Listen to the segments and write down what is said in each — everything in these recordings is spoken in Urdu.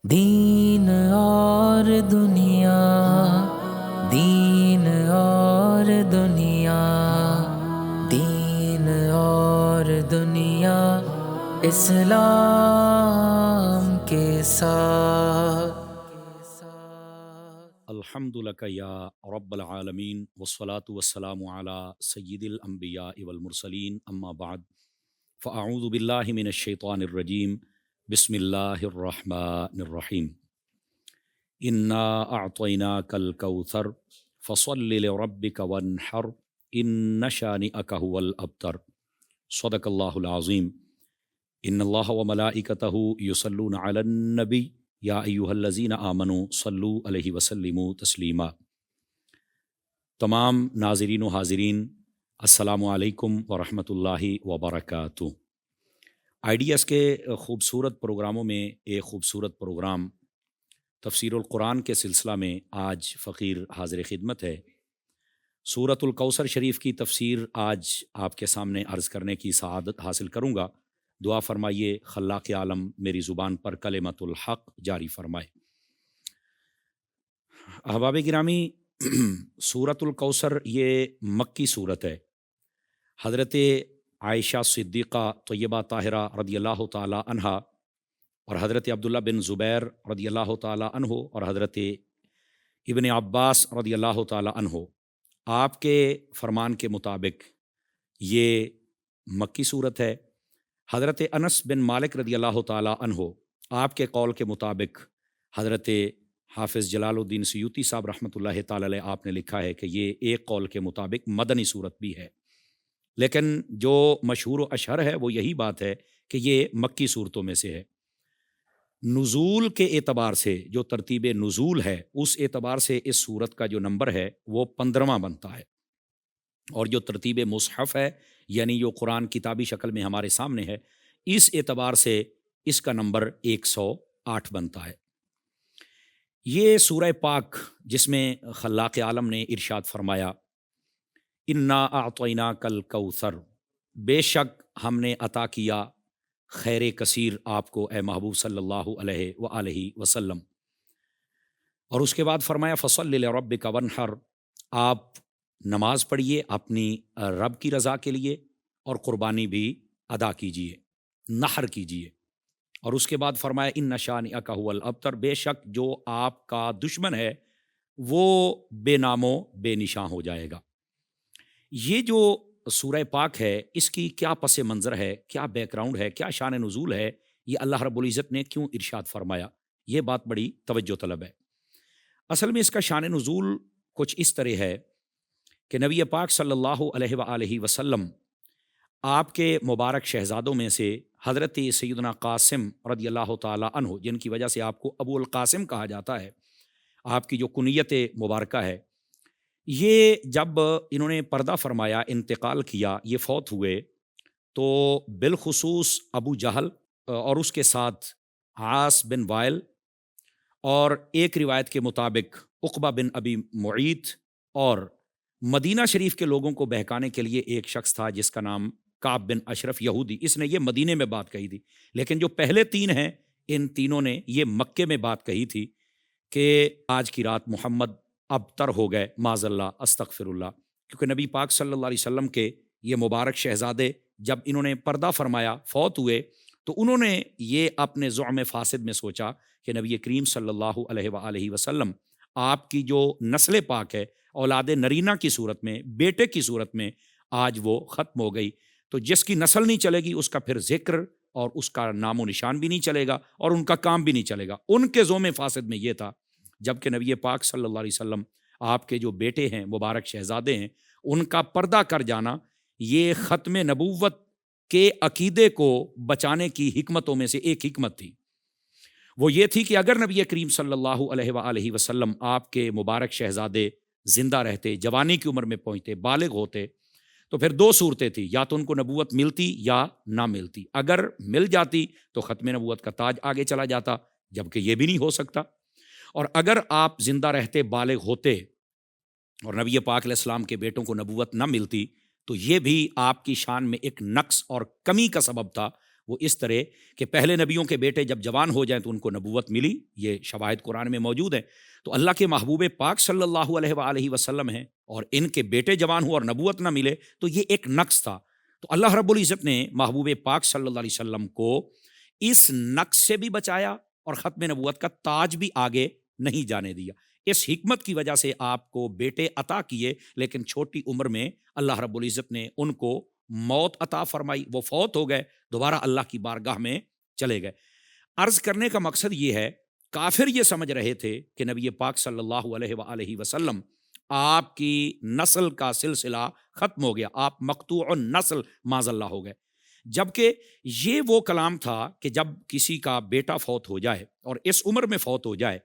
دین اور دنیا، دین اور دنیا، دین اور دنیا اسلام کے ساتھ۔ الحمد لک یا رب العالمین والصلاة والسلام علی سید الانبیاء والمرسلین اما بعد فاعوذ باللہ من الشیطان الرجیم بسم اللہ الرحمن الرحیم انا اعطیناک الکوثر فصل لربک وانحر ان شانئک هو الابتر۔ صدق اللہ العظیم۔ ان اللہ وملائکتہ یصلون علی النبی یا ایہا الذین آمنوا صلوا علیہ وسلموا تسلیما۔ تمام ناظرین و حاضرین السلام علیکم ورحمۃ اللہ وبرکاتہ۔ آئیڈیاز کے خوبصورت پروگراموں میں ایک خوبصورت پروگرام تفسیر القرآن کے سلسلہ میں آج فقیر حاضر خدمت ہے۔ سورۃ الکوثر شریف کی تفسیر آج آپ کے سامنے عرض کرنے کی سعادت حاصل کروں گا۔ دعا فرمائیے خلاق عالم میری زبان پر کلمۃ الحق جاری فرمائے۔ احباب گرامی، سورۃ الکوثر یہ مکی صورت ہے۔ حضرت عائشہ صدیقہ طیبہ طاہرہ رضی اللہ تعالی عنہا اور حضرت عبداللہ بن زبیر رضی اللہ تعالی عنہ اور حضرت ابن عباس رضی اللہ تعالی عنہ آپ کے فرمان کے مطابق یہ مکی صورت ہے۔ حضرت انس بن مالک رضی اللہ تعالی عنہ آپ کے قول کے مطابق حضرت حافظ جلال الدین سیوطی صاحب رحمۃ اللہ تعالی علیہ آپ نے لکھا ہے کہ یہ ایک قول کے مطابق مدنی صورت بھی ہے، لیکن جو مشہور و اشہر ہے وہ یہی بات ہے کہ یہ مکی صورتوں میں سے ہے۔ نزول کے اعتبار سے جو ترتیب نزول ہے اس اعتبار سے اس صورت کا جو نمبر ہے وہ 15واں بنتا ہے، اور جو ترتیب مصحف ہے یعنی جو قرآن کتابی شکل میں ہمارے سامنے ہے اس اعتبار سے اس کا نمبر 108 بنتا ہے۔ یہ سورہ پاک جس میں خلاق عالم نے ارشاد فرمایا انا اعطیناک الکوثر، بے شک ہم نے عطا کیا خیر کثیر آپ کو اے محبوب صلی اللہ علیہ وآلہ وسلم، اور اس کے بعد فرمایا فصل لربک وانحر، آپ نماز پڑھیے اپنی رب کی رضا کے لیے اور قربانی بھی ادا کیجیے، نحر کیجیے، اور اس کے بعد فرمایا ان شانئک هو الابتر، بے شک جو آپ کا دشمن ہے وہ بے نام و بے نشاں ہو جائے گا۔ یہ جو سورہ پاک ہے اس کی کیا پس منظر ہے، کیا بیک گراؤنڈ ہے، کیا شان نزول ہے، یہ اللہ رب العزت نے کیوں ارشاد فرمایا، یہ بات بڑی توجہ طلب ہے۔ اصل میں اس کا شان نزول کچھ اس طرح ہے کہ نبی پاک صلی اللہ علیہ وآلہ وسلم آپ کے مبارک شہزادوں میں سے حضرت سیدنا قاسم رضی اللہ تعالی عنہ، جن کی وجہ سے آپ کو ابو القاسم کہا جاتا ہے، آپ کی جو کنیت مبارکہ ہے، یہ جب انہوں نے پردہ فرمایا، انتقال کیا، یہ فوت ہوئے، تو بالخصوص ابو جہل اور اس کے ساتھ عاص بن وائل، اور ایک روایت کے مطابق عقبہ بن ابی معیط، اور مدینہ شریف کے لوگوں کو بہکانے کے لیے ایک شخص تھا جس کا نام کعب بن اشرف یہودی، اس نے یہ مدینے میں بات کہی تھی، لیکن جو پہلے تین ہیں ان تینوں نے یہ مکے میں بات کہی تھی کہ آج کی رات محمد ابتر ہو گئے، معاذ اللہ، استغفر اللہ، کیونکہ نبی پاک صلی اللہ علیہ وسلم کے یہ مبارک شہزادے جب انہوں نے پردہ فرمایا فوت ہوئے تو انہوں نے یہ اپنے زعم فاسد میں سوچا کہ نبی کریم صلی اللہ علیہ وآلہ وسلم آپ کی جو نسل پاک ہے اولاد نرینہ کی صورت میں، بیٹے کی صورت میں آج وہ ختم ہو گئی، تو جس کی نسل نہیں چلے گی اس کا پھر ذکر اور اس کا نام و نشان بھی نہیں چلے گا اور ان کا کام بھی نہیں چلے گا۔ ان کے زوم فاسد میں یہ تھا، جبکہ نبی پاک صلی اللہ علیہ وسلم آپ کے جو بیٹے ہیں، مبارک شہزادے ہیں، ان کا پردہ کر جانا یہ ختم نبوت کے عقیدے کو بچانے کی حکمتوں میں سے ایک حکمت تھی۔ وہ یہ تھی کہ اگر نبی کریم صلی اللہ علیہ وآلہ وسلم آپ کے مبارک شہزادے زندہ رہتے، جوانی کی عمر میں پہنچتے، بالغ ہوتے، تو پھر دو صورتیں تھی، یا تو ان کو نبوت ملتی یا نہ ملتی۔ اگر مل جاتی تو ختم نبوت کا تاج آگے چلا جاتا، جبکہ یہ بھی نہیں ہو سکتا، اور اگر آپ زندہ رہتے، بالغ ہوتے اور نبی پاک علیہ السلام کے بیٹوں کو نبوت نہ ملتی تو یہ بھی آپ کی شان میں ایک نقص اور کمی کا سبب تھا، وہ اس طرح کہ پہلے نبیوں کے بیٹے جب جوان ہو جائیں تو ان کو نبوت ملی، یہ شواہد قرآن میں موجود ہیں، تو اللہ کے محبوب پاک صلی اللہ علیہ وآلہ وسلم ہیں اور ان کے بیٹے جوان ہوں اور نبوت نہ ملے تو یہ ایک نقص تھا۔ تو اللہ رب العزت نے محبوب پاک صلی اللہ علیہ وسلم کو اس نقص سے بھی بچایا اور ختم نبوت کا تاج بھی آگے نہیں جانے دیا۔ اس حکمت کی وجہ سے آپ کو بیٹے عطا کیے، لیکن چھوٹی عمر میں اللہ رب العزت نے ان کو موت عطا فرمائی، وہ فوت ہو گئے، دوبارہ اللہ کی بارگاہ میں چلے گئے۔ عرض کرنے کا مقصد یہ ہے، کافر یہ سمجھ رہے تھے کہ نبی پاک صلی اللہ علیہ وآلہ وسلم آپ کی نسل کا سلسلہ ختم ہو گیا، آپ مقطوع النسل معاذ اللہ ہو گئے، جبکہ یہ وہ کلام تھا کہ جب کسی کا بیٹا فوت ہو جائے اور اس عمر میں فوت ہو جائے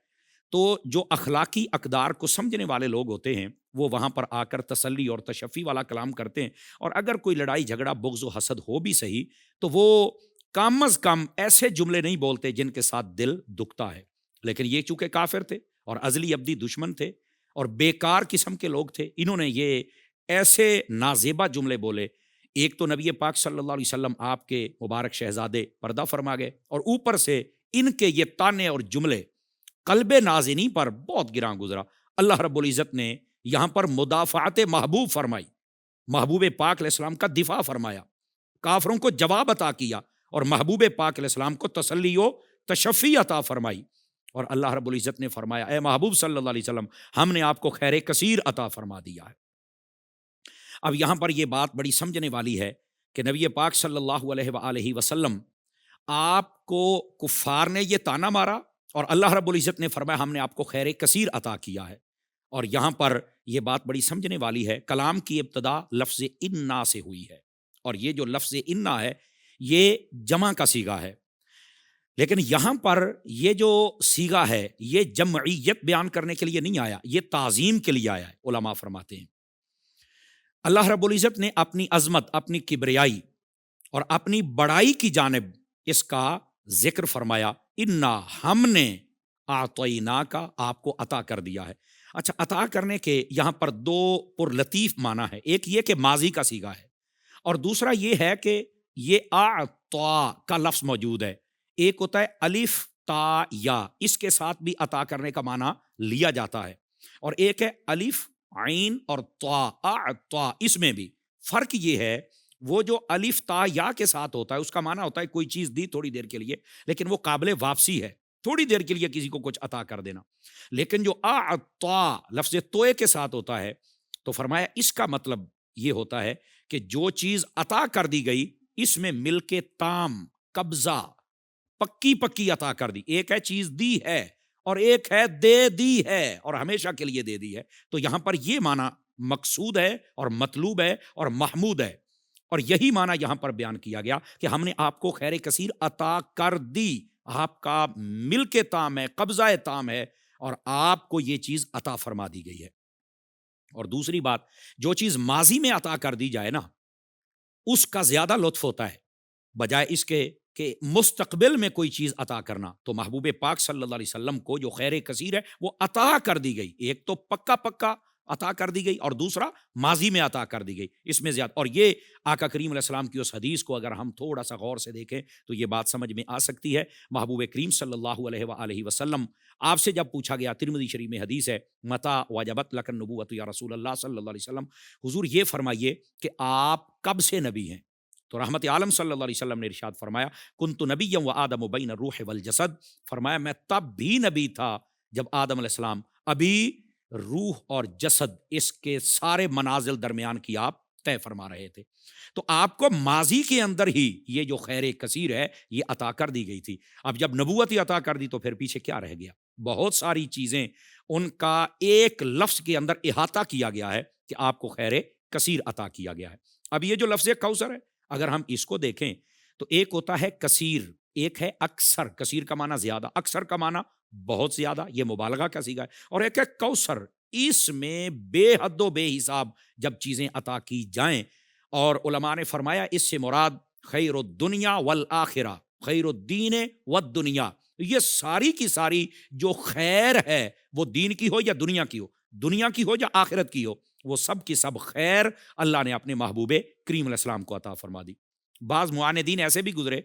تو جو اخلاقی اقدار کو سمجھنے والے لوگ ہوتے ہیں وہ وہاں پر آ کر تسلی اور تشفی والا کلام کرتے ہیں، اور اگر کوئی لڑائی جھگڑا بغض و حسد ہو بھی صحیح تو وہ کم از کم ایسے جملے نہیں بولتے جن کے ساتھ دل دکھتا ہے۔ لیکن یہ چونکہ کافر تھے اور ازلی ابدی دشمن تھے اور بیکار قسم کے لوگ تھے، انہوں نے یہ ایسے نازیبا جملے بولے۔ ایک تو نبی پاک صلی اللہ علیہ وسلم آپ کے مبارک شہزادے پردہ فرما گئے، اور اوپر سے ان کے یہ تانے اور جملے قلب نازنی پر بہت گراں گزرا۔ اللہ رب العزت نے یہاں پر مدافعت محبوب فرمائی، محبوب پاک علیہ السلام کا دفاع فرمایا، کافروں کو جواب عطا کیا اور محبوب پاک علیہ السلام کو تسلی و تشفی عطا فرمائی۔ اور اللہ رب العزت نے فرمایا، اے محبوب صلی اللہ علیہ وسلم، ہم نے آپ کو خیر کثیر عطا فرما دیا ہے۔ اب یہاں پر یہ بات بڑی سمجھنے والی ہے کہ نبی پاک صلی اللہ علیہ وآلہ وسلم آپ کو کفار نے یہ تانا مارا اور اللہ رب العزت نے فرمایا ہم نے آپ کو خیر کثیر عطا کیا ہے۔ اور یہاں پر یہ بات بڑی سمجھنے والی ہے، کلام کی ابتدا لفظ انا سے ہوئی ہے، اور یہ جو لفظ انا ہے یہ جمع کا صیغہ ہے، لیکن یہاں پر یہ جو صیغہ ہے یہ جمعیت بیان کرنے کے لیے نہیں آیا، یہ تعظیم کے لیے آیا ہے۔ علماء فرماتے ہیں اللہ رب العزت نے اپنی عظمت، اپنی کبریائی اور اپنی بڑائی کی جانب اس کا ذکر فرمایا، انا ہم نے اعطینا کا آپ کو عطا کر دیا ہے۔ اچھا، عطا کرنے کے یہاں پر دو پر لطیف معنی ہے، ایک یہ کہ ماضی کا صیغہ ہے، اور دوسرا یہ ہے کہ یہ اعطا کا لفظ موجود ہے، ایک ہوتا ہے الف تا یا، اس کے ساتھ بھی عطا کرنے کا معنی لیا جاتا ہے، اور ایک ہے الف عین اور طا، اعطا، اس میں بھی فرق یہ ہے، وہ جو الف تا یا کے ساتھ ہوتا ہے اس کا معنی ہوتا ہے کوئی چیز دی تھوڑی دیر کے لیے لیکن وہ قابل واپسی ہے، تھوڑی دیر کے لیے کسی کو کچھ عطا کر دینا، لیکن جو اعطا لفظ توئے کے ساتھ ہوتا ہے تو فرمایا اس کا مطلب یہ ہوتا ہے کہ جو چیز عطا کر دی گئی اس میں ملک تام، قبضہ، پکی پکی عطا کر دی، ایک ہے چیز دی ہے اور ایک ہے دے دی ہے اور ہمیشہ کے لیے دے دی ہے، تو یہاں پر یہ معنی مقصود ہے اور مطلوب ہے اور محمود ہے، اور یہی معنی یہاں پر بیان کیا گیا کہ ہم نے آپ کو خیر کثیر عطا کر دی، آپ کا ملک تام ہے، قبضہ تام ہے، اور آپ کو یہ چیز عطا فرما دی گئی ہے۔ اور دوسری بات، جو چیز ماضی میں عطا کر دی جائے نا اس کا زیادہ لطف ہوتا ہے بجائے اس کے کہ مستقبل میں کوئی چیز عطا کرنا۔ تو محبوب پاک صلی اللہ علیہ وسلم کو جو خیر کثیر ہے وہ عطا کر دی گئی، ایک تو پکا پکا عطا کر دی گئی اور دوسرا ماضی میں عطا کر دی گئی، اس میں زیادہ۔ اور یہ آقا کریم علیہ السلام کی اس حدیث کو اگر ہم تھوڑا سا غور سے دیکھیں تو یہ بات سمجھ میں آ سکتی ہے۔ محبوب کریم صلی اللہ علیہ وآلہ وسلم آپ سے جب پوچھا گیا، ترمذی شریف میں حدیث ہے، متی وجبت لک النبوۃ یا رسول اللہ صلی اللہ علیہ وسلم، حضور یہ فرمائیے کہ آپ کب سے نبی ہیں؟ تو رحمت عالم صلی اللہ علیہ وسلم نے ارشاد فرمایا، کنت نبیا وآدم بین الروح والجسد، فرمایا میں تب بھی نبی تھا جب آدم علیہ السلام ابھی روح اور جسد اس کے سارے منازل درمیان کی آپ طے فرما رہے تھے، تو آپ کو ماضی کے اندر ہی یہ جو خیر کثیر ہے یہ عطا کر دی گئی تھی۔ اب جب نبوت ہی عطا کر دی تو پھر پیچھے کیا رہ گیا؟ بہت ساری چیزیں ان کا ایک لفظ کے اندر احاطہ کیا گیا ہے کہ آپ کو خیر کثیر عطا کیا گیا ہے۔ اب یہ جو لفظ کوثر ہے اگر ہم اس کو دیکھیں تو ایک ہوتا ہے کثیر، ایک ہے اکثر، کثیر کا معنی زیادہ، اکثر کا معنی بہت زیادہ، یہ مبالغہ کا صیغہ ہے، اور ایک ہے کوثر، اس میں بے حد و بے حساب جب چیزیں عطا کی جائیں، اور علماء نے فرمایا اس سے مراد خیر الدنیا والآخرہ، خیر الدین والدنیا، یہ ساری کی ساری جو خیر ہے وہ دین کی ہو یا دنیا کی ہو، دنیا کی ہو یا آخرت کی ہو، وہ سب کی سب خیر اللہ نے اپنے محبوب کریم علیہ السلام کو عطا فرما دی۔ بعض معاندین ایسے بھی گزرے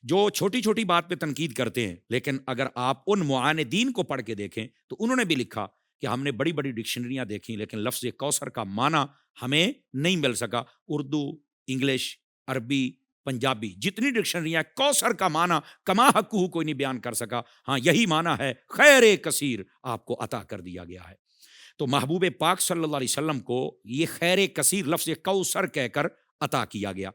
جو چھوٹی چھوٹی بات پہ تنقید کرتے ہیں، لیکن اگر آپ ان معاندین کو پڑھ کے دیکھیں تو انہوں نے بھی لکھا کہ ہم نے بڑی بڑی ڈکشنریاں دیکھیں لیکن لفظ کوثر کا معنی ہمیں نہیں مل سکا۔ اردو، انگلش، عربی، پنجابی، جتنی ڈکشنریاں، کوثر کا معنی کما حقہ کوئی نہیں بیان کر سکا۔ ہاں یہی معنی ہے خیر کثیر آپ کو عطا کر دیا گیا ہے۔ تو محبوب پاک صلی اللہ علیہ وسلم کو یہ خیر کثیر لفظ کوثر کہہ کر عطا کیا گیا،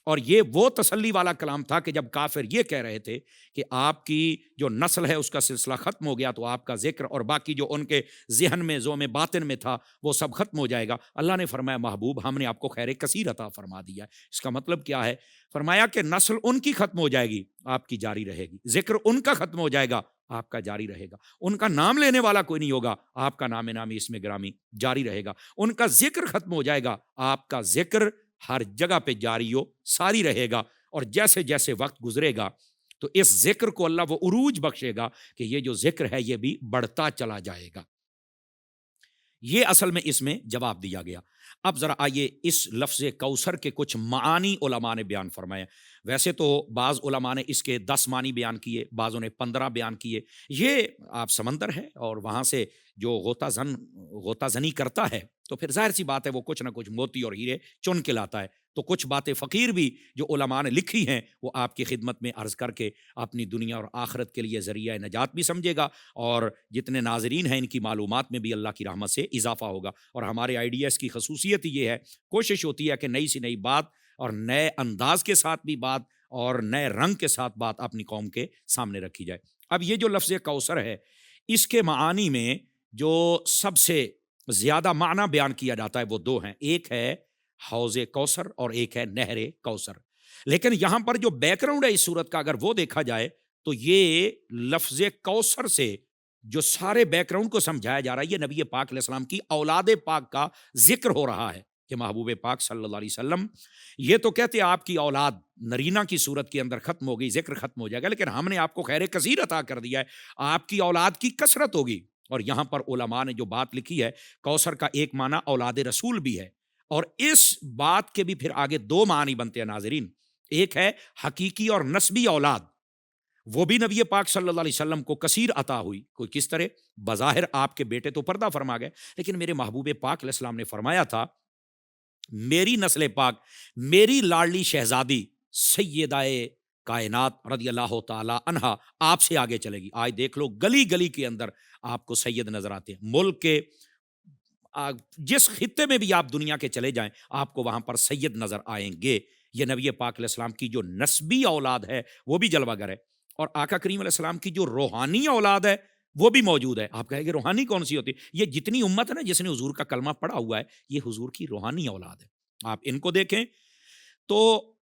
اور یہ وہ تسلی والا کلام تھا کہ جب کافر یہ کہہ رہے تھے کہ آپ کی جو نسل ہے اس کا سلسلہ ختم ہو گیا تو آپ کا ذکر اور باقی جو ان کے ذہن میں ذوم باطن میں تھا وہ سب ختم ہو جائے گا، اللہ نے فرمایا محبوب ہم نے آپ کو خیر کثیر عطا فرما دیا ہے۔ اس کا مطلب کیا ہے؟ فرمایا کہ نسل ان کی ختم ہو جائے گی، آپ کی جاری رہے گی، ذکر ان کا ختم ہو جائے گا، آپ کا جاری رہے گا، ان کا نام لینے والا کوئی نہیں ہوگا، آپ کا نام نامی اسم گرامی جاری رہے گا، ان کا ذکر ختم ہو جائے گا، آپ کا ذکر ہر جگہ پہ جاری و ساری رہے گا، اور جیسے جیسے وقت گزرے گا تو اس ذکر کو اللہ وہ عروج بخشے گا کہ یہ جو ذکر ہے یہ بھی بڑھتا چلا جائے گا۔ یہ اصل میں اس میں جواب دیا گیا۔ اب ذرا آئیے اس لفظ کوثر کے کچھ معانی علماء نے بیان فرمائے۔ ویسے تو بعض علماء نے اس کے 10 معنی بیان کیے، بعضوں نے 15 بیان کیے۔ یہ آپ سمندر ہے اور وہاں سے جو غوطہ زنی کرتا ہے تو پھر ظاہر سی بات ہے وہ کچھ نہ کچھ موتی اور ہیرے چن کے لاتا ہے، تو کچھ باتیں فقیر بھی جو علماء نے لکھی ہیں وہ آپ کی خدمت میں عرض کر کے اپنی دنیا اور آخرت کے لیے ذریعہ نجات بھی سمجھے گا، اور جتنے ناظرین ہیں ان کی معلومات میں بھی اللہ کی رحمت سے اضافہ ہوگا۔ اور ہمارے آئیڈیاز کی خصوصیت یہ ہے، کوشش ہوتی ہے کہ نئی سی نئی بات اور نئے انداز کے ساتھ بھی بات اور نئے رنگ کے ساتھ بات اپنی قوم کے سامنے رکھی جائے۔ اب یہ جو لفظ کوثر ہے اس کے معانی میں جو سب سے زیادہ معنی بیان کیا جاتا ہے وہ 2 ہیں، ایک ہے حوض کوثر اور ایک ہے نہر کوثر۔ لیکن یہاں پر جو بیک گراؤنڈ ہے اس صورت کا اگر وہ دیکھا جائے تو یہ لفظ کوثر سے جو سارے بیک گراؤنڈ کو سمجھایا جا رہا ہے، یہ نبی پاک علیہ السلام کی اولاد پاک کا ذکر ہو رہا ہے کہ محبوب پاک صلی اللہ علیہ وسلم یہ تو کہتے ہیں آپ کی اولاد نرینہ کی صورت کے اندر ختم ہو گئی، ذکر ختم ہو جائے گا، لیکن ہم نے آپ کو خیر کثیر عطا کر دیا ہے، آپ کی اولاد کی کثرت ہوگی۔ اور یہاں پر علماء نے جو بات لکھی ہے، کوثر کا ایک معنی اولاد رسول بھی ہے، اور اس بات کے بھی پھر آگے 2 معنی بنتے ہیں ناظرین، ایک ہے حقیقی اور نسبی اولاد، وہ بھی نبی پاک صلی اللہ علیہ وسلم کو کثیر عطا ہوئی۔ کوئی کس طرح؟ بظاہر آپ کے بیٹے تو پردہ فرما گئے، لیکن میرے محبوب پاک علیہ السلام نے فرمایا تھا میری نسل پاک، میری لاڈلی شہزادی سیدہ کائنات رضی اللہ تعالی عنہا آپ سے آگے چلے گی۔ آج دیکھ لو گلی گلی کے اندر آپ کو سید نظر آتے ہیں، ملک کے جس خطے میں بھی آپ دنیا کے چلے جائیں آپ کو وہاں پر سید نظر آئیں گے۔ یہ نبی پاک علیہ السلام کی جو نسبی اولاد ہے وہ بھی جلوہ گر ہے، اور آقا کریم علیہ السلام کی جو روحانی اولاد ہے وہ بھی موجود ہے۔ آپ کہیں گے روحانی کون سی ہوتی ہے؟ یہ جتنی امت ہے نا جس نے حضور کا کلمہ پڑھا ہوا ہے یہ حضور کی روحانی اولاد ہے۔ آپ ان کو دیکھیں تو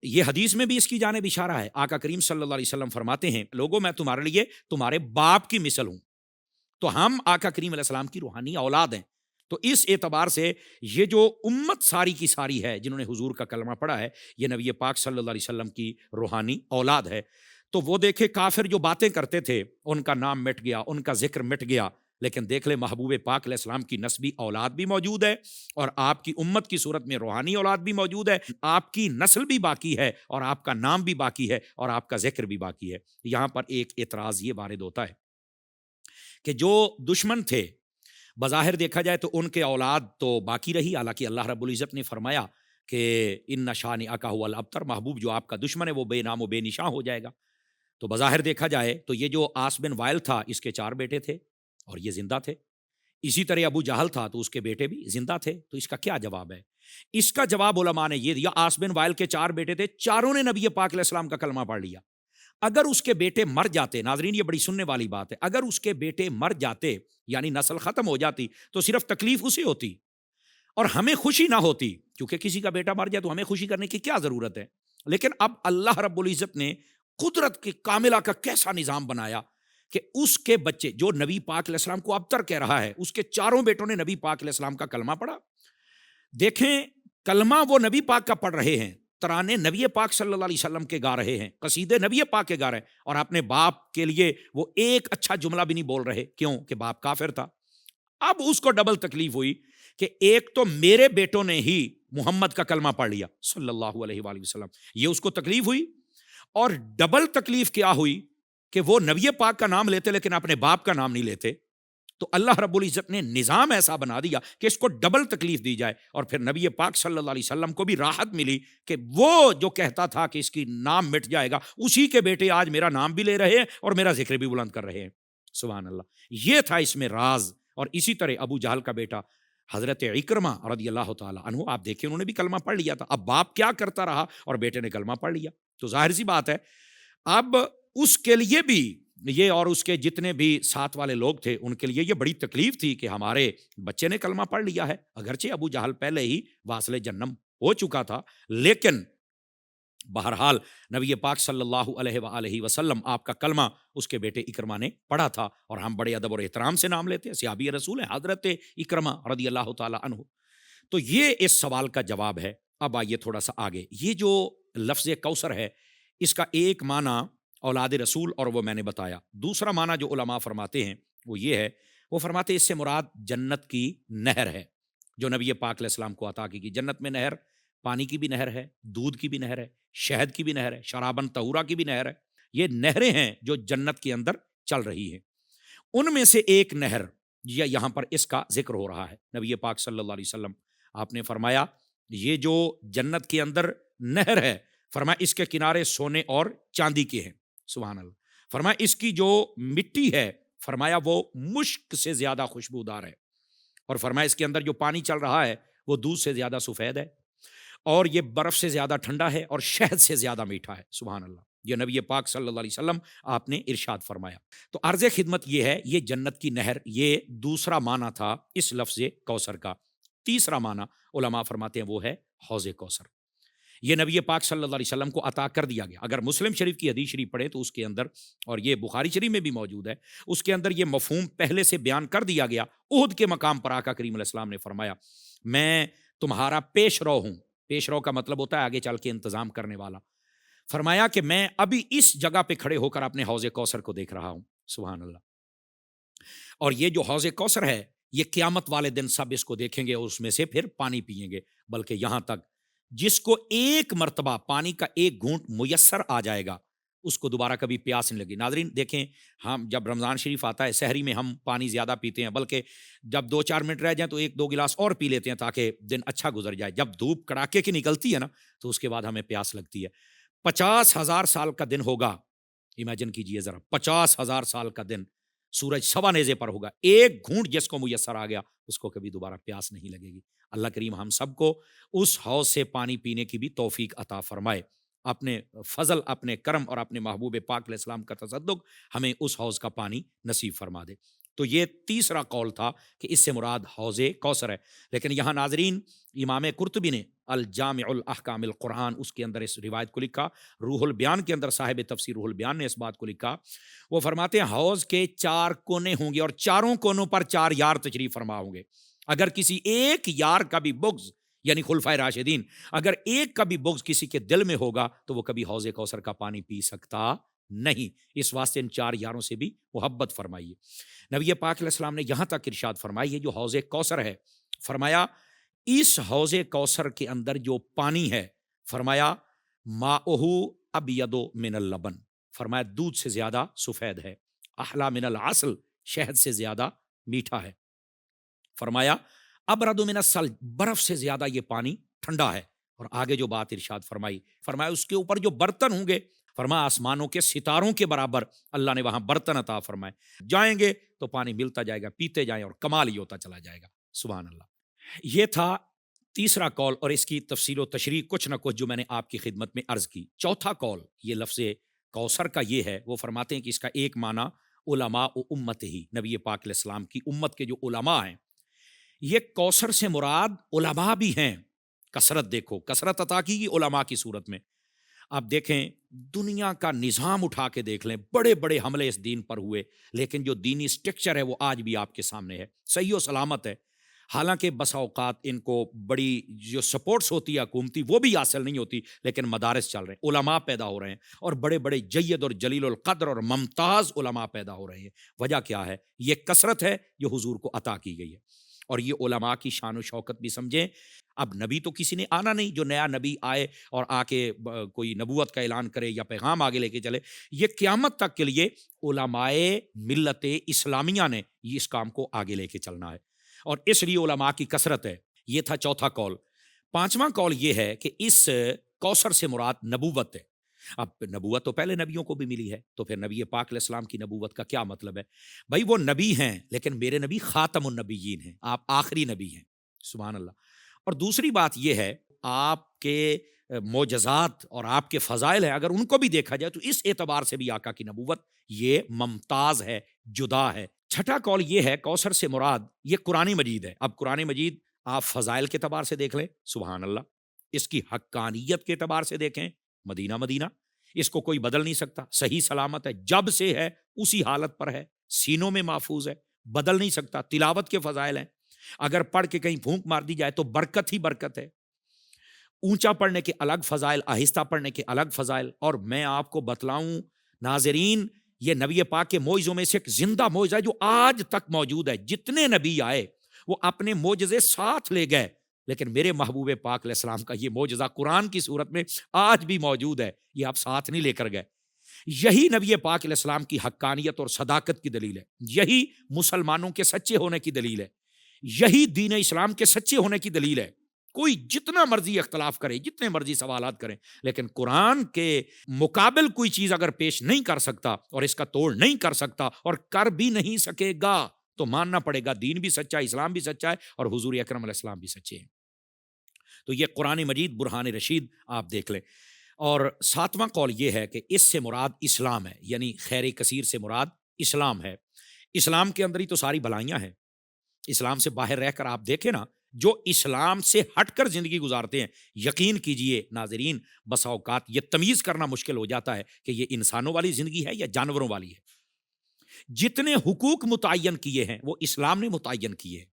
یہ حدیث میں بھی اس کی جانب اشارہ ہے۔ آقا کریم صلی اللہ علیہ وسلم فرماتے ہیں لوگوں میں تمہارے لیے تمہارے باپ کی مثل ہوں، تو ہم آقا کریم علیہ السلام کی روحانی اولاد ہیں۔ تو اس اعتبار سے یہ جو امت ساری کی ساری ہے جنہوں نے حضور کا کلمہ پڑھا ہے یہ نبی پاک صلی اللہ علیہ وسلم کی روحانی اولاد ہے۔ تو وہ دیکھے کافر جو باتیں کرتے تھے ان کا نام مٹ گیا، ان کا ذکر مٹ گیا، لیکن دیکھ لے محبوب پاک علیہ السلام کی نسبی اولاد بھی موجود ہے، اور آپ کی امت کی صورت میں روحانی اولاد بھی موجود ہے، آپ کی نسل بھی باقی ہے، اور آپ کا نام بھی باقی ہے، اور آپ کا ذکر بھی باقی ہے۔ یہاں پر ایک اعتراض یہ وارد ہوتا ہے کہ جو دشمن تھے بظاہر دیکھا جائے تو ان کے اولاد تو باقی رہی، حالانکہ اللہ رب العزت نے فرمایا کہ ان شانئک ھو الابتر، محبوب جو آپ کا دشمن ہے وہ بے نام و بے نشاں ہو جائے گا۔ تو بظاہر دیکھا جائے تو یہ جو عاص بن وائل تھا اس کے 4 بیٹے تھے اور یہ زندہ تھے، اسی طرح ابو جہل تھا تو اس کے بیٹے بھی زندہ تھے۔ تو اس کا کیا جواب ہے؟ اس کا جواب علماء نے یہ دیا، عاص بن وائل کے 4 بیٹے تھے، چاروں نے نبی پاک علیہ السلام کا کلمہ پڑھ لیا۔ اگر اس کے بیٹے مر جاتے، ناظرین یہ بڑی سننے والی بات ہے، اگر اس کے بیٹے مر جاتے یعنی نسل ختم ہو جاتی تو صرف تکلیف اسے ہوتی اور ہمیں خوشی نہ ہوتی، کیونکہ کسی کا بیٹا مر جائے تو ہمیں خوشی کرنے کی کیا ضرورت ہے۔ لیکن اب اللہ رب العزت نے قدرت کی کاملہ کا کیسا نظام بنایا کہ اس کے بچے جو نبی پاک علیہ السلام کو ابتر کہہ رہا ہے، اس کے 4 بیٹوں نے نبی پاک علیہ السلام کا کلمہ پڑھا۔ دیکھیں کلمہ وہ نبی پاک کا پڑھ رہے ہیں، ترانے نبی پاک صلی اللہ علیہ وسلم کے گا رہے ہیں، قصیدے نبی پاک کے گا رہے ہیں، اور اپنے باپ کے لیے وہ ایک اچھا جملہ بھی نہیں بول رہے، کیوں کہ باپ کافر تھا۔ اب اس کو ڈبل تکلیف ہوئی کہ ایک تو میرے بیٹوں نے ہی محمد کا کلمہ پڑھ لیا صلی اللہ علیہ وآلہ وسلم، یہ اس کو تکلیف ہوئی، اور ڈبل تکلیف کیا ہوئی کہ وہ نبی پاک کا نام لیتے لیکن اپنے باپ کا نام نہیں لیتے، تو اللہ رب العزت نے نظام ایسا بنا دیا کہ اس کو ڈبل تکلیف دی جائے، اور پھر نبی پاک صلی اللہ علیہ وسلم کو بھی راحت ملی کہ وہ جو کہتا تھا کہ اس کی نام مٹ جائے گا، اسی کے بیٹے آج میرا نام بھی لے رہے ہیں اور میرا ذکر بھی بلند کر رہے ہیں۔ سبحان اللہ، یہ تھا اس میں راز۔ اور اسی طرح ابو جہل کا بیٹا حضرت عکرمہ رضی اللہ تعالیٰ عنہ، آپ دیکھیں انہوں نے بھی کلمہ پڑھ لیا تھا، اب باپ کیا کرتا رہا اور بیٹے نے کلمہ پڑھ لیا، تو ظاہر سی بات ہے اب اس کے لیے بھی یہ اور اس کے جتنے بھی ساتھ والے لوگ تھے ان کے لیے یہ بڑی تکلیف تھی کہ ہمارے بچے نے کلمہ پڑھ لیا ہے، اگرچہ ابو جہل پہلے ہی واصل جنم ہو چکا تھا، لیکن بہرحال نبی پاک صلی اللہ علیہ وآلہ وسلم آپ کا کلمہ اس کے بیٹے اکرمہ نے پڑھا تھا، اور ہم بڑے ادب اور احترام سے نام لیتے ہیں، صحابی رسول ہیں حضرت اکرمہ رضی اللہ تعالی عنہ۔ تو یہ اس سوال کا جواب ہے۔ اب آئیے تھوڑا سا آگے، یہ جو لفظ کوثر ہے اس کا ایک معنی اولاد رسول، اور وہ میں نے بتایا۔ دوسرا معنی جو علماء فرماتے ہیں وہ یہ ہے، وہ فرماتے ہیں اس سے مراد جنت کی نہر ہے جو نبی پاک علیہ السلام کو عطا کی۔ جنت میں نہر پانی کی بھی نہر ہے، دودھ کی بھی نہر ہے، شہد کی بھی نہر ہے، شرابن طہورا کی بھی نہر ہے۔ یہ نہریں ہیں جو جنت کے اندر چل رہی ہیں، ان میں سے ایک نہر یہاں پر اس کا ذکر ہو رہا ہے۔ نبی پاک صلی اللہ علیہ وسلم آپ نے فرمایا یہ جو جنت کے اندر نہر ہے، فرمایا اس کے کنارے سونے اور چاندی کے ہیں، سبحان اللہ۔ فرمایا اس کی جو مٹی ہے، فرمایا وہ مشک سے زیادہ خوشبودار ہے، اور فرمایا اس کے اندر جو پانی چل رہا ہے وہ دودھ سے زیادہ سفید ہے، اور یہ برف سے زیادہ ٹھنڈا ہے، اور شہد سے زیادہ میٹھا ہے، سبحان اللہ۔ یہ نبی پاک صلی اللہ علیہ وسلم آپ نے ارشاد فرمایا۔ تو عرض خدمت یہ ہے، یہ جنت کی نہر، یہ دوسرا معنی تھا اس لفظ کوثر کا۔ تیسرا معنی علماء فرماتے ہیں وہ ہے حوض کوثر، یہ نبی پاک صلی اللہ علیہ وسلم کو عطا کر دیا گیا۔ اگر مسلم شریف کی حدیث شریف پڑھیں تو اس کے اندر، اور یہ بخاری شریف میں بھی موجود ہے، اس کے اندر یہ مفہوم پہلے سے بیان کر دیا گیا۔ احد کے مقام پر آقا کریم علیہ السلام نے فرمایا میں تمہارا پیش رو ہوں، پیش رو کا مطلب ہوتا ہے آگے چل کے انتظام کرنے والا۔ فرمایا کہ میں ابھی اس جگہ پہ کھڑے ہو کر اپنے حوض کوثر کو دیکھ رہا ہوں، سبحان اللہ۔ اور یہ جو حوض کوثر ہے یہ قیامت والے دن سب اس کو دیکھیں گے اور اس میں سے پھر پانی پئیں گے، بلکہ یہاں تک جس کو ایک مرتبہ پانی کا ایک گھونٹ میسر آ جائے گا اس کو دوبارہ کبھی پیاس نہیں لگی۔ ناظرین دیکھیں، ہم جب رمضان شریف آتا ہے سحری میں ہم پانی زیادہ پیتے ہیں، بلکہ جب 2-4 منٹ رہ جائیں تو 1-2 گلاس اور پی لیتے ہیں تاکہ دن اچھا گزر جائے۔ جب دھوپ کڑاکے کی نکلتی ہے نا تو اس کے بعد ہمیں پیاس لگتی ہے۔ 50,000 سال کا دن ہوگا، امیجن کیجئے ذرا، 50,000 سال کا دن سورج سوا نیزے پر ہوگا، ایک گھونٹ جس کو میسر آ گیا اس کو کبھی دوبارہ پیاس نہیں لگے گی۔ اللہ کریم ہم سب کو اس حوض سے پانی پینے کی بھی توفیق عطا فرمائے، اپنے فضل، اپنے کرم اور اپنے محبوب پاک علیہ السلام کا تصدق ہمیں اس حوض کا پانی نصیب فرما دے۔ تو یہ تیسرا قول تھا کہ اس سے مراد حوض کوثر ہے۔ لیکن یہاں ناظرین امام قرطبی نے الجامع الاحکام القرآن اس کے اندر اس روایت کو لکھا، روح البیان کے اندر صاحب تفسیر روح البیان نے اس بات کو لکھا، وہ فرماتے ہیں حوض کے 4 کونے ہوں گے اور چاروں کونوں پر 4 یار تشریف فرما ہوں گے۔ اگر کسی ایک یار کا بھی بغض، یعنی خلفائے راشدین، اگر ایک کا بھی بغض کسی کے دل میں ہوگا تو وہ کبھی حوض کوثر کا پانی پی سکتا نہیں۔ اس واسطے ان 4 یاروں سے بھی محبت فرمائیے۔ نبی پاک علیہ السلام نے یہاں تک ارشاد فرمائی، جو حوض کوثر ہے، فرمایا اس حوض کوثر کے اندر جو پانی ہے، فرمایا ماؤہ ابید من اللبن، فرمایا دودھ سے زیادہ سفید ہے، احلی من العسل، شہد سے زیادہ میٹھا ہے، فرمایا ابرد من الثلج، برف سے زیادہ یہ پانی ٹھنڈا ہے۔ اور آگے جو بات ارشاد فرمائی، فرمایا اس کے اوپر جو برتن ہوں گے، فرمایا آسمانوں کے ستاروں کے برابر اللہ نے وہاں برتن عطا فرمائے، جائیں گے تو پانی ملتا جائے گا، پیتے جائیں اور کمال ہی ہوتا چلا جائے گا، سبحان اللہ۔ یہ تھا تیسرا قول، اور اس کی تفصیل و تشریح کچھ نہ کچھ جو میں نے آپ کی خدمت میں عرض کی۔ چوتھا قول یہ لفظ کوثر کا یہ ہے، وہ فرماتے ہیں کہ اس کا ایک معنی علماء امت ہی، نبی پاک علیہ السلام کی امت کے جو علماء ہیں، یہ کوثر سے مراد علماء بھی ہیں۔ کثرت دیکھو، کثرت عطا کی گئی علماء کی صورت میں۔ آپ دیکھیں دنیا کا نظام اٹھا کے دیکھ لیں، بڑے بڑے حملے اس دین پر ہوئے، لیکن جو دینی سٹرکچر ہے وہ آج بھی آپ کے سامنے ہے، صحیح و سلامت ہے۔ حالانکہ بسا اوقات ان کو بڑی جو سپورٹس ہوتی ہے حکومتی وہ بھی حاصل نہیں ہوتی، لیکن مدارس چل رہے ہیں، علماء پیدا ہو رہے ہیں، اور بڑے بڑے جید اور جلیل القدر اور ممتاز علماء پیدا ہو رہے ہیں۔ وجہ کیا ہے؟ یہ کثرت ہے جو حضور کو عطا کی گئی ہے۔ اور یہ علماء کی شان و شوکت بھی سمجھیں. اب نبی تو کسی نے آنا نہیں جو نیا نبی آئے اور آ کے کوئی نبوت کا اعلان کرے یا پیغام آگے لے کے چلے. یہ قیامت تک کے لیے علماء ملت اسلامیہ نے اس کام کو آگے لے کے چلنا ہے، اور اس لیے علماء کی کثرت ہے. یہ تھا چوتھا قول. پانچواں قول یہ ہے کہ اس کوثر سے مراد نبوت ہے. اب نبوت تو پہلے نبیوں کو بھی ملی ہے، تو پھر نبی پاک علیہ السلام کی نبوت کا کیا مطلب ہے؟ بھائی وہ نبی ہیں، لیکن میرے نبی خاتم النبیین ہیں، آپ آخری نبی ہیں. سبحان اللہ. اور دوسری بات یہ ہے آپ کے معجزات اور آپ کے فضائل ہیں، اگر ان کو بھی دیکھا جائے تو اس اعتبار سے بھی آقا کی نبوت یہ ممتاز ہے، جدا ہے. چھٹا قول یہ ہے کوثر سے مراد یہ قرآن مجید ہے. اب قرآن مجید آپ فضائل کے اعتبار سے دیکھ لیں، سبحان اللہ، اس کی حقانیت کے اعتبار سے دیکھیں، مدینہ مدینہ، اس کو کوئی بدل نہیں سکتا، صحیح سلامت ہے، جب سے ہے اسی حالت پر ہے، سینوں میں محفوظ ہے، بدل نہیں سکتا. تلاوت کے فضائل ہیں، اگر پڑھ کے کہیں پھونک مار دی جائے تو برکت ہی برکت ہے. اونچا پڑھنے کے الگ فضائل، آہستہ پڑھنے کے الگ فضائل. اور میں آپ کو بتلاؤں ناظرین، یہ نبی پاک کے معجزوں میں سے ایک زندہ معجزہ ہے جو آج تک موجود ہے. جتنے نبی آئے وہ اپنے معجزے ساتھ لے گئے، لیکن میرے محبوب پاک علیہ السلام کا یہ معجزہ قرآن کی صورت میں آج بھی موجود ہے، یہ آپ ساتھ نہیں لے کر گئے. یہی نبی پاک علیہ السلام کی حقانیت اور صداقت کی دلیل ہے، یہی مسلمانوں کے سچے ہونے کی دلیل ہے، یہی دین اسلام کے سچے ہونے کی دلیل ہے. کوئی جتنا مرضی اختلاف کرے، جتنے مرضی سوالات کریں، لیکن قرآن کے مقابل کوئی چیز اگر پیش نہیں کر سکتا اور اس کا توڑ نہیں کر سکتا اور کر بھی نہیں سکے گا تو ماننا پڑے گا دین بھی سچا ہے، اسلام بھی سچا ہے، اور حضور اکرم علیہ السلام بھی سچے ہیں. تو یہ قرآن مجید برہان رشید آپ دیکھ لیں. اور ساتواں قول یہ ہے کہ اس سے مراد اسلام ہے، یعنی خیر کثیر سے مراد اسلام ہے. اسلام کے اندر ہی تو ساری بھلائیاں ہیں. اسلام سے باہر رہ کر آپ دیکھیں نا، جو اسلام سے ہٹ کر زندگی گزارتے ہیں، یقین کیجئے ناظرین، بسا اوقات یہ تمیز کرنا مشکل ہو جاتا ہے کہ یہ انسانوں والی زندگی ہے یا جانوروں والی ہے. جتنے حقوق متعین کیے ہیں وہ اسلام نے متعین کیے ہیں،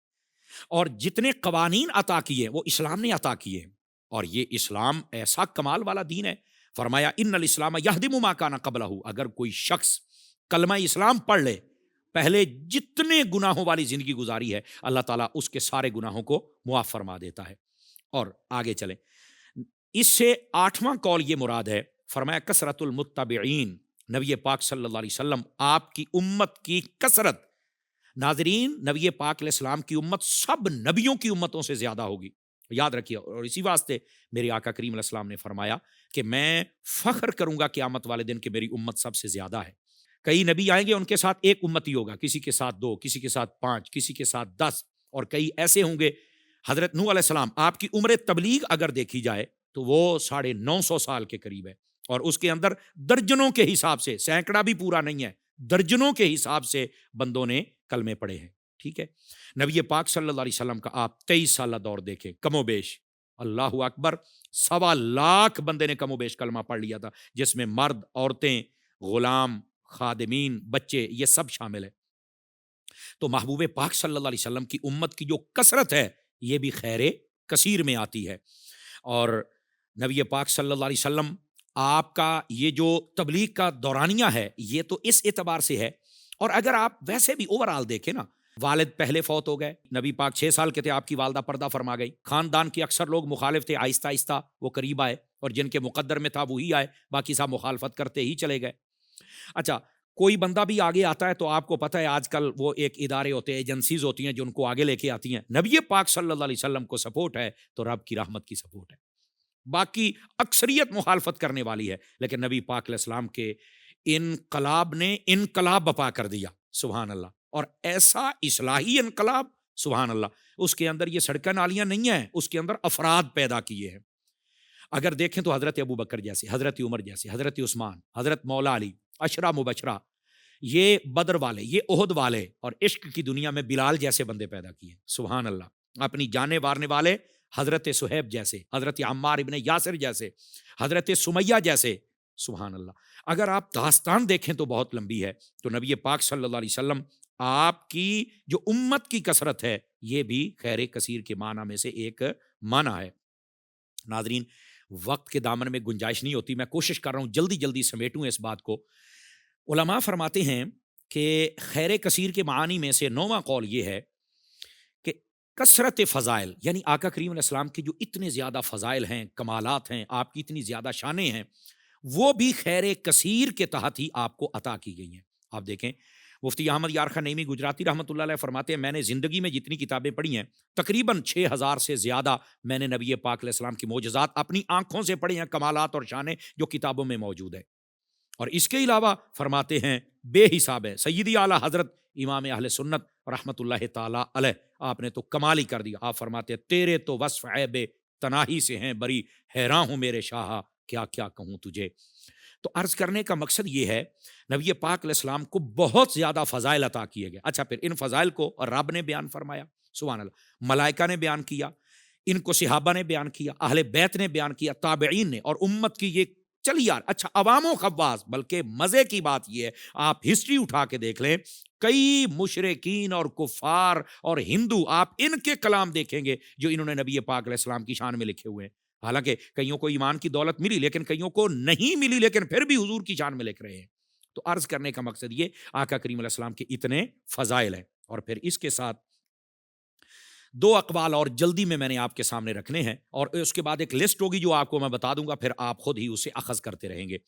اور جتنے قوانین عطا کیے وہ اسلام نے عطا کیے ہیں. اور یہ اسلام ایسا کمال والا دین ہے، فرمایا ان الاسلام یہدم ما کان قبلہ. اگر کوئی شخص کلمہ اسلام پڑھ لے، پہلے جتنے گناہوں والی زندگی گزاری ہے، اللہ تعالیٰ اس کے سارے گناہوں کو معاف فرما دیتا ہے. اور آگے چلیں، اس سے آٹھواں قول یہ مراد ہے، فرمایا کثرت المتبعین. نبی پاک صلی اللہ علیہ وسلم آپ کی امت کی کثرت. ناظرین، نبی پاک علیہ السلام کی امت سب نبیوں کی امتوں سے زیادہ ہوگی، یاد رکھیے. اور اسی واسطے میرے آقا کریم علیہ السلام نے فرمایا کہ میں فخر کروں گا قیامت والے دن کہ میری امت سب سے زیادہ ہے. کئی نبی آئیں گے، ان کے ساتھ ایک امتی ہوگا، کسی کے ساتھ 2، کسی کے ساتھ 5، کسی کے ساتھ 10، اور کئی ایسے ہوں گے. حضرت نوح علیہ السلام، آپ کی عمر تبلیغ اگر دیکھی جائے تو وہ 950 سال کے قریب ہے، اور اس کے اندر درجنوں کے حساب سے، سینکڑا بھی پورا نہیں ہے، درجنوں کے حساب سے بندوں نے کلمے پڑھے ہیں. ٹھیک ہے. نبی پاک صلی اللہ علیہ وسلم کا آپ 23 سالہ دور دیکھیں، کم و بیش، اللہ اکبر، 1.25 لاکھ بندے نے کم و بیش کلمہ پڑھ لیا تھا، جس میں مرد، عورتیں، غلام، خادمین، بچے، یہ سب شامل ہے. تو محبوب پاک صلی اللہ علیہ وسلم کی امت کی جو کثرت ہے یہ بھی خیر کثیر میں آتی ہے. اور نبی پاک صلی اللہ علیہ وسلم آپ کا یہ جو تبلیغ کا دورانیہ ہے یہ تو اس اعتبار سے ہے. اور اگر آپ ویسے بھی اوورآل دیکھیں نا، والد پہلے فوت ہو گئے، نبی پاک 6 سال کے تھے، آپ کی والدہ پردہ فرما گئی، خاندان کے اکثر لوگ مخالف تھے، آہستہ آہستہ وہ قریب آئے، اور جن کے مقدر میں تھا وہی آئے، باقی صاحب مخالفت کرتے ہی چلے گئے. اچھا، کوئی بندہ بھی آگے آتا ہے تو آپ کو پتہ ہے آج کل وہ ایک ادارے ہوتے ہیں، ایجنسیز ہوتی ہیں جو ان کو آگے لے کے آتی ہیں. نبی پاک صلی اللہ علیہ وسلم کو سپورٹ ہے تو رب کی رحمت کی سپورٹ ہے. باقی اکثریت مخالفت کرنے والی ہے، لیکن نبی پاک علیہ السلام کے انقلاب نے انقلاب بپا کر دیا، سبحان اللہ. اور ایسا اصلاحی انقلاب، سبحان اللہ، اس کے اندر یہ سڑکیں نالیاں نہیں ہیں، اس کے اندر افراد پیدا کیے ہیں. اگر دیکھیں تو حضرت ابو بکر جیسے، حضرت عمر جیسے، حضرت عثمان، حضرت مولا علی، عشرہ مبشرہ، یہ بدر والے، یہ احد والے، اور عشق کی دنیا میں بلال جیسے بندے پیدا کیے، سبحان اللہ. اپنی جانیں وارنے والے حضرت صہیب جیسے، حضرت عمار ابن یاسر جیسے، حضرت سمیہ جیسے، سبحان اللہ. اگر آپ داستان دیکھیں تو بہت لمبی ہے. تو نبی پاک صلی اللہ علیہ وسلم آپ کی جو امت کی کثرت ہے یہ بھی خیر کثیر کے معنی میں سے ایک معنی ہے. ناظرین، وقت کے دامن میں گنجائش نہیں ہوتی، میں کوشش کر رہا ہوں جلدی جلدی سمیٹوں اس بات کو. علماء فرماتے ہیں کہ خیر کثیر کے معانی میں سے 9واں قول یہ ہے کہ کثرت فضائل، یعنی آقا کریم علیہ السلام کے جو اتنے زیادہ فضائل ہیں، کمالات ہیں، آپ کی اتنی زیادہ شانیں ہیں، وہ بھی خیر کثیر کے تحت ہی آپ کو عطا کی گئی ہیں۔ آپ دیکھیں مفتی احمد یار خان نعیمی گجراتی رحمۃ اللہ علیہ فرماتے ہیں میں نے زندگی میں جتنی کتابیں پڑھی ہیں تقریباً 6000 سے زیادہ میں نے نبی پاک علیہ السلام کی معجزات اپنی آنکھوں سے پڑھی ہیں، کمالات اور شانیں جو کتابوں میں موجود ہیں۔ اور اس کے علاوہ فرماتے ہیں بے حساب ہے، سیدی اعلیٰ حضرت امام اہل سنت رحمۃ اللہ تعالی علیہ، آپ نے تو کمال ہی کر دیا۔ آپ فرماتے ہیں تیرے تو وصف عیب تناہی سے ہیں بری، حیراں ہوں میرے شاہ کیا کیا کہوں تجھے۔ تو عرض کرنے کا مقصد یہ ہے نبی پاک علیہ السلام کو بہت زیادہ فضائل عطا کیے گئے۔ اچھا پھر ان فضائل کو رب نے بیان فرمایا، سبحان اللہ، ملائکہ نے بیان کیا، ان کو صحابہ نے بیان کیا، اہل بیت نے بیان کیا، تابعین نے، اور امت کی یہ چلی یار اچھا عوام و خواص۔ بلکہ مزے کی بات یہ ہے آپ ہسٹری اٹھا کے دیکھ لیں، کئی مشرکین اور کفار اور ہندو آپ ان کے کلام دیکھیں گے جو انہوں نے نبی پاک علیہ السلام کی شان میں لکھے ہوئے ہیں۔ حالانکہ کئیوں کو ایمان کی دولت ملی لیکن کئیوں کو نہیں ملی، لیکن پھر بھی حضور کی شان میں لکھ رہے ہیں۔ تو عرض کرنے کا مقصد یہ آقا کریم علیہ السلام کے اتنے فضائل ہیں۔ اور پھر اس کے ساتھ دو اقوال اور جلدی میں نے آپ کے سامنے رکھنے ہیں، اور اس کے بعد ایک لسٹ ہوگی جو آپ کو میں بتا دوں گا، پھر آپ خود ہی اسے اخذ کرتے رہیں گے۔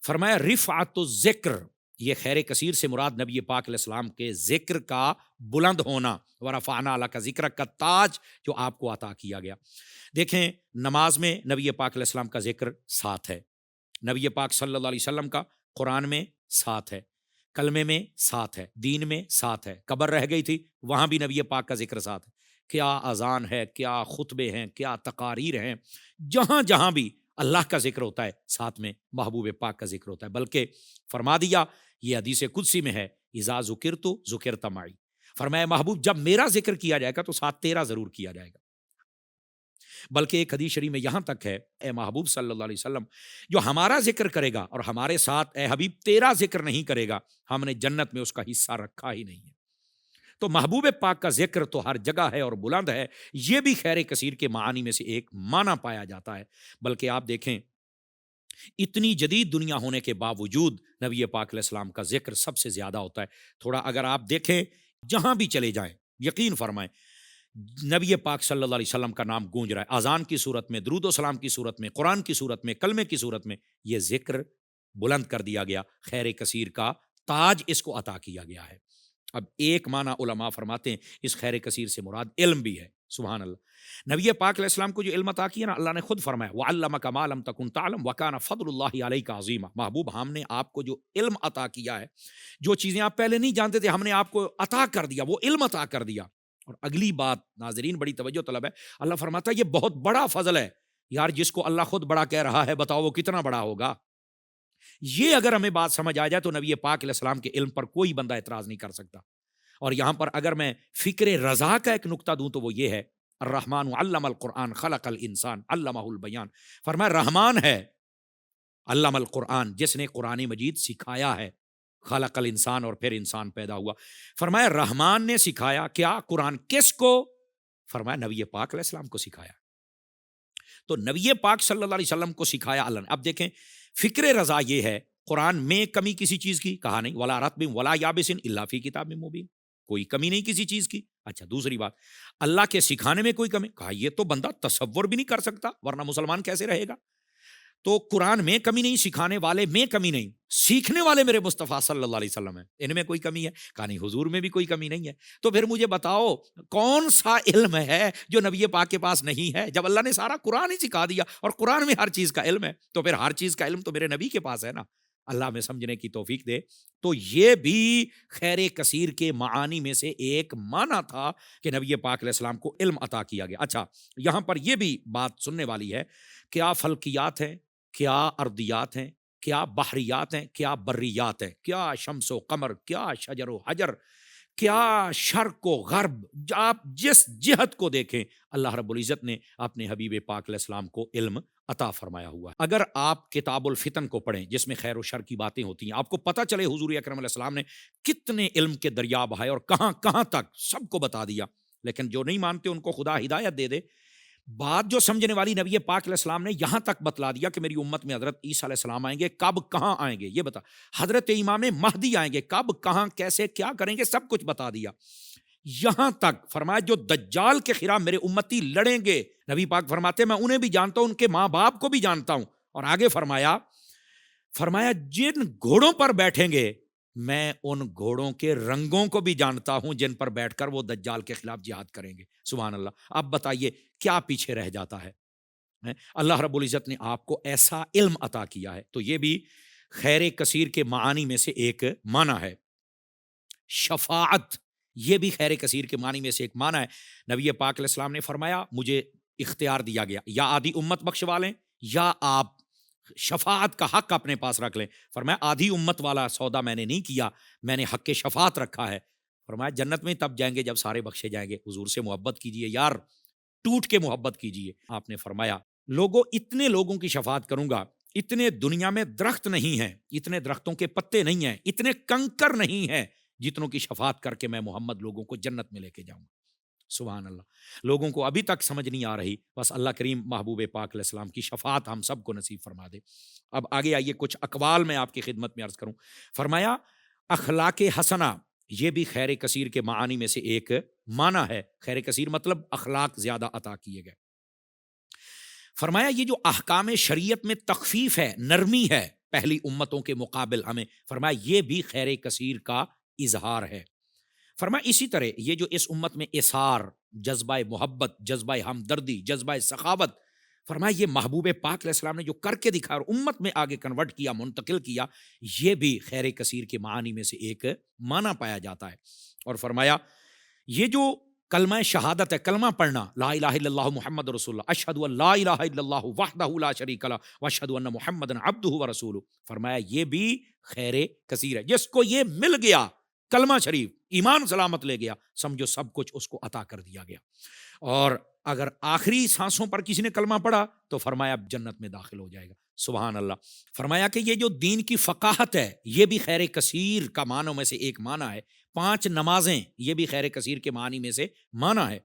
فرمایا رفعت الذکر، یہ خیر کثیر سے مراد نبی پاک علیہ السلام کے ذکر کا بلند ہونا، ورفعنا لک ذکرک کا تاج جو آپ کو عطا کیا گیا۔ دیکھیں نماز میں نبی پاک علیہ السلام کا ذکر ساتھ ہے، نبی پاک صلی اللہ علیہ وسلم کا قرآن میں ساتھ ہے، کلمے میں ساتھ ہے، دین میں ساتھ ہے، قبر رہ گئی تھی وہاں بھی نبی پاک کا ذکر ساتھ ہے۔ کیا اذان ہے، کیا خطبے ہیں، کیا تقاریر ہیں، جہاں جہاں بھی اللہ کا ذکر ہوتا ہے ساتھ میں محبوب پاک کا ذکر ہوتا ہے۔ بلکہ فرما دیا، یہ حدیث قدسی میں ہے، اذا ذکرت ذکرت معی، فرمایا محبوب جب میرا ذکر کیا جائے گا تو ساتھ تیرا ضرور کیا جائے گا۔ بلکہ ایک حدیث شریف میں یہاں تک ہے، اے محبوب صلی اللہ علیہ وسلم جو ہمارا ذکر کرے گا اور ہمارے ساتھ اے حبیب تیرا ذکر نہیں کرے گا، ہم نے جنت میں اس کا حصہ رکھا ہی نہیں ہے۔ تو محبوب پاک کا ذکر تو ہر جگہ ہے اور بلند ہے، یہ بھی خیر کثیر کے معانی میں سے ایک معنی پایا جاتا ہے۔ بلکہ آپ دیکھیں اتنی جدید دنیا ہونے کے باوجود نبی پاک علیہ السلام کا ذکر سب سے زیادہ ہوتا ہے۔ تھوڑا اگر آپ دیکھیں جہاں بھی چلے جائیں یقین فرمائیں نبی پاک صلی اللہ علیہ وسلم کا نام گونج رہا ہے، اذان کی صورت میں، درود و سلام کی صورت میں، قرآن کی صورت میں، کلمے کی صورت میں، یہ ذکر بلند کر دیا گیا، خیر کثیر کا تاج اس کو عطا کیا گیا ہے۔ اب ایک معنی علماء فرماتے ہیں اس خیر کثیر سے مراد علم بھی ہے، سبحان اللہ۔ نبی پاک علیہ السلام کو جو علم عطا کیا نا، اللہ نے خود فرمایا وَعَلَّمَكَ مَا لَمْ تَكُنْ تَعْلَمْ وَكَانَ فَضْلُ اللَّهِ عَلَيْكَ عَظِيمًا، محبوب ہم نے آپ کو جو علم عطا کیا ہے، جو چیزیں آپ پہلے نہیں جانتے تھے ہم نے آپ کو عطا کر دیا، وہ علم عطا کر دیا۔ اور اگلی بات ناظرین بڑی توجہ طلب ہے، اللہ فرماتا ہے یہ بہت بڑا فضل ہے یار، جس کو اللہ خود بڑا کہہ رہا ہے بتاؤ وہ کتنا بڑا ہوگا۔ یہ اگر ہمیں بات سمجھ آ جائے تو نبی پاک علیہ السلام کے علم پر کوئی بندہ اعتراض نہیں کر سکتا۔ اور یہاں پر اگر میں فکر رضا کا ایک نقطہ دوں تو وہ یہ ہے، الرحمن علم القرآن خلق الانسان علمہ البیان، فرمایا رحمان ہے علم القرآن جس نے قرآن مجید سکھایا ہے، خلق الانسان اور پھر انسان پیدا ہوا۔ فرمایا رحمان نے سکھایا کیا؟ قرآن کس کو؟ فرمایا نبی پاک علیہ السلام کو سکھایا۔ تو نبی پاک صلی اللہ علیہ وسلم کو سکھایا اللہ نے۔ اب دیکھیں فکر رضا یہ ہے، قرآن میں کمی کسی چیز کی کہا نہیں، ولا رطب ولا یابس الا فی کتاب مبین، کوئی کمی نہیں کسی چیز کی۔ اچھا دوسری بات، اللہ کے سکھانے میں کوئی کمی، کہا یہ تو بندہ تصور بھی نہیں کر سکتا ورنہ مسلمان کیسے رہے گا۔ تو قرآن میں کمی نہیں، سکھانے والے میں کمی نہیں، سیکھنے والے میرے مصطفیٰ صلی اللہ علیہ وسلم ہیں، ان میں کوئی کمی ہے؟ کہا نہیں، حضور میں بھی کوئی کمی نہیں ہے۔ تو پھر مجھے بتاؤ کون سا علم ہے جو نبی پاک کے پاس نہیں ہے؟ جب اللہ نے سارا قرآن ہی سکھا دیا اور قرآن میں ہر چیز کا علم ہے، تو پھر ہر چیز کا علم تو میرے نبی کے پاس ہے نا۔ اللہ میں سمجھنے کی توفیق دے۔ تو یہ بھی خیر کثیر کے معانی میں سے ایک معنی تھا کہ نبی پاک علیہ السلام کو علم عطا کیا گیا۔ اچھا یہاں پر یہ بھی بات سننے والی ہے، کیا فلکیات ہیں، کیا ارضیات ہیں، کیا بحریات ہیں، کیا بریات ہیں، کیا شمس و قمر، کیا شجر و حجر، کیا شرق و غرب، آپ جس جہت کو دیکھیں اللہ رب العزت نے اپنے حبیب پاک علیہ السلام کو علم عطا فرمایا ہوا ہے۔ اگر آپ کتاب الفتن کو پڑھیں جس میں خیر و شر کی باتیں ہوتی ہیں، آپ کو پتہ چلے حضور اکرم علیہ السلام نے کتنے علم کے دریا بہائے اور کہاں کہاں تک سب کو بتا دیا۔ لیکن جو نہیں مانتے ان کو خدا ہدایت دے دے۔ بات جو سمجھنے والی نبی پاک علیہ السلام نے یہاں تک بتلا دیا کہ میری امت میں حضرت عیسیٰ علیہ السلام آئیں گے، کب کہاں آئیں گے یہ بتا، حضرت امام مہدی آئیں گے، کب کہاں کیسے کیا کریں گے سب کچھ بتا دیا۔ یہاں تک فرمایا جو دجال کے خلاف میرے امتی لڑیں گے، نبی پاک فرماتے میں انہیں بھی جانتا ہوں، ان کے ماں باپ کو بھی جانتا ہوں. اور آگے فرمایا جن گھوڑوں پر بیٹھیں گے میں ان گھوڑوں کے رنگوں کو بھی جانتا ہوں جن پر بیٹھ کر وہ دجال کے خلاف جہاد کریں گے. سبحان اللہ. اب بتائیے کیا پیچھے رہ جاتا ہے؟ اللہ رب العزت نے آپ کو ایسا علم عطا کیا ہے. تو یہ بھی خیر کثیر کے معانی میں سے ایک معنی ہے. شفاعت یہ بھی خیر کثیر کے معنی میں سے ایک معنی ہے. نبی پاک علیہ السلام نے فرمایا مجھے اختیار دیا گیا یا آدھی امت بخشوا لیں یا آپ شفاعت کا حق اپنے پاس رکھ لیں. فرمایا آدھی امت والا سودا میں نے نہیں کیا، میں نے حق شفاعت رکھا ہے. فرمایا جنت میں تب جائیں گے جب سارے بخشے جائیں گے. حضور سے محبت کیجئے یار، ٹوٹ کے محبت کیجئے. آپ نے فرمایا لوگوں اتنے لوگوں کی شفاعت کروں گا، اتنے دنیا میں درخت نہیں ہیں، اتنے درختوں کے پتے نہیں ہیں، اتنے کنکر نہیں ہیں جتنوں کی شفاعت کر کے میں محمد لوگوں کو جنت میں لے کے جاؤں. سبحان اللہ. لوگوں کو ابھی تک سمجھ نہیں آ رہی، بس اللہ کریم محبوب پاک علیہ السلام کی شفاعت ہم سب کو نصیب فرما دے. اب آگے آئیے کچھ اقوال میں آپ کی خدمت میں عرض کروں. فرمایا اخلاق حسنہ یہ بھی خیر کثیر کے معانی میں سے ایک معنی ہے. خیر کثیر مطلب اخلاق زیادہ عطا کیے گئے. فرمایا یہ جو احکام شریعت میں تخفیف ہے، نرمی ہے پہلی امتوں کے مقابل ہمیں، فرمایا یہ بھی خیر کثیر کا اظہار ہے. فرمایا اسی طرح یہ جو اس امت میں اثار، جذبہ محبت، جذبہ ہمدردی، جذبہ سخاوت، فرمایا یہ محبوب پاک علیہ السلام نے جو کر کے دکھا اور امت میں آگے کنورٹ کیا، منتقل کیا، یہ بھی خیر کثیر کے معانی میں سے ایک معنی پایا جاتا ہے. اور فرمایا یہ جو کلمہ شہادت ہے، کلمہ پڑھنا، لا الہ الا اللہ محمد رسول اللہ، اشہد ان لا الہ الا اللہ وحدہ لا شریک لہ واشہد ان محمدا عبدہ ورسولہ، فرمایا یہ بھی خیر کثیر ہے. جس کو یہ مل گیا کلمہ شریف، ایمان سلامت لے گیا، سمجھو سب کچھ اس کو عطا کر دیا گیا. اور اگر آخری سانسوں پر کسی نے کلمہ پڑھا تو فرمایا اب جنت میں داخل ہو جائے گا. سبحان اللہ. فرمایا کہ یہ جو دین کی فقاہت ہے یہ بھی خیر کثیر کا معنوں میں سے ایک معنی ہے. 5 نمازیں یہ بھی خیر کثیر کے معنی میں سے معنی ہے.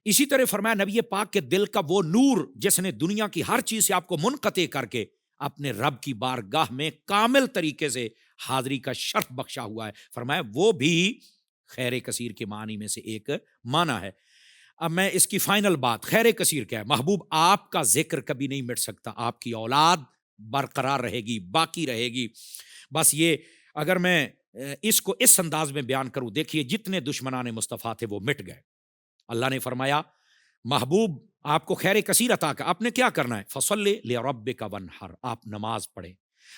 اسی طرح فرمایا نبی پاک کے دل کا وہ نور جس نے دنیا کی ہر چیز سے آپ کو منقطع کر کے اپنے رب کی بارگاہ میں کامل طریقے سے حاضری کا شرف بخشا ہوا ہے، فرمایا وہ بھی خیر کثیر کے معنی میں سے ایک معنی ہے. اب میں اس کی فائنل بات، خیر کثیر کیا ہے؟ محبوب آپ کا ذکر کبھی نہیں مٹ سکتا، آپ کی اولاد برقرار رہے گی، باقی رہے گی. بس یہ اگر میں اس کو اس انداز میں بیان کروں، دیکھیے جتنے دشمنان مصطفیٰ تھے وہ مٹ گئے. اللہ نے فرمایا محبوب آپ کو خیر کثیر عطا کر، آپ نے کیا کرنا ہے؟ فصلی لربک وانحر، آپ نماز پڑھیں،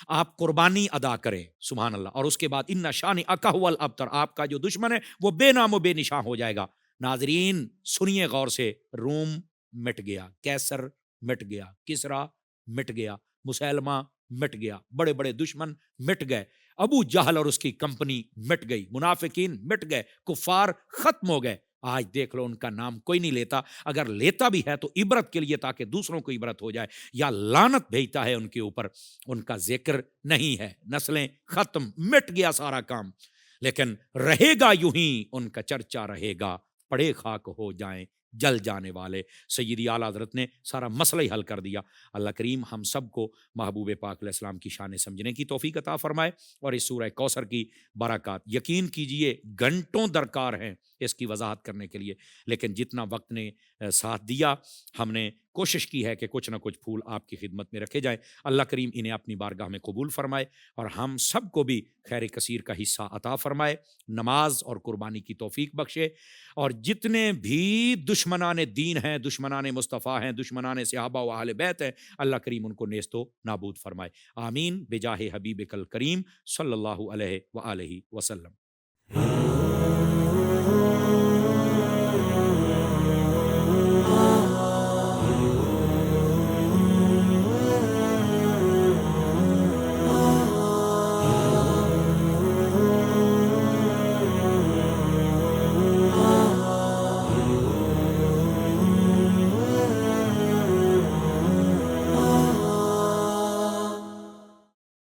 آپ قربانی ادا کریں. سبحان اللہ. اور اس کے بعد ان شانئک ھو الابتر، آپ کا جو دشمن ہے وہ بے نام و بے نشان ہو جائے گا. ناظرین سنیے غور سے، روم مٹ گیا، کیسر مٹ گیا، کسرا مٹ گیا، مسلمہ مٹ گیا، بڑے بڑے دشمن مٹ گئے، ابو جہل اور اس کی کمپنی مٹ گئی، منافقین مٹ گئے، کفار ختم ہو گئے. آج دیکھ لو ان کا نام کوئی نہیں لیتا، اگر لیتا بھی ہے تو عبرت کے لیے تاکہ دوسروں کو عبرت ہو جائے، یا لعنت بھیجتا ہے ان کے اوپر، ان کا ذکر نہیں ہے. نسلیں ختم، مٹ گیا سارا کام. لیکن رہے گا یوں ہی ان کا چرچا رہے گا، پڑے خاک ہو جائیں جل جانے والے. سیدی اعلیٰ حضرت نے سارا مسئلہ ہی حل کر دیا. اللہ کریم ہم سب کو محبوب پاک علیہ السلام کی شان سمجھنے کی توفیق عطا فرمائے، اور اس سورہ کوثر کی برکات یقین کیجئے گھنٹوں درکار ہیں اس کی وضاحت کرنے کے لیے، لیکن جتنا وقت نے ساتھ دیا ہم نے کوشش کی ہے کہ کچھ نہ کچھ پھول آپ کی خدمت میں رکھے جائیں. اللہ کریم انہیں اپنی بارگاہ میں قبول فرمائے اور ہم سب کو بھی خیر کثیر کا حصہ عطا فرمائے، نماز اور قربانی کی توفیق بخشے. اور جتنے بھی دشمنان دین ہیں، دشمنان مصطفیٰ ہیں، دشمنان صحابہ و اہل بیت ہیں، اللہ کریم ان کو نیست و نابود فرمائے. آمین بجاہ حبیبک الکریم صلی اللہ علیہ وآلہ وسلم.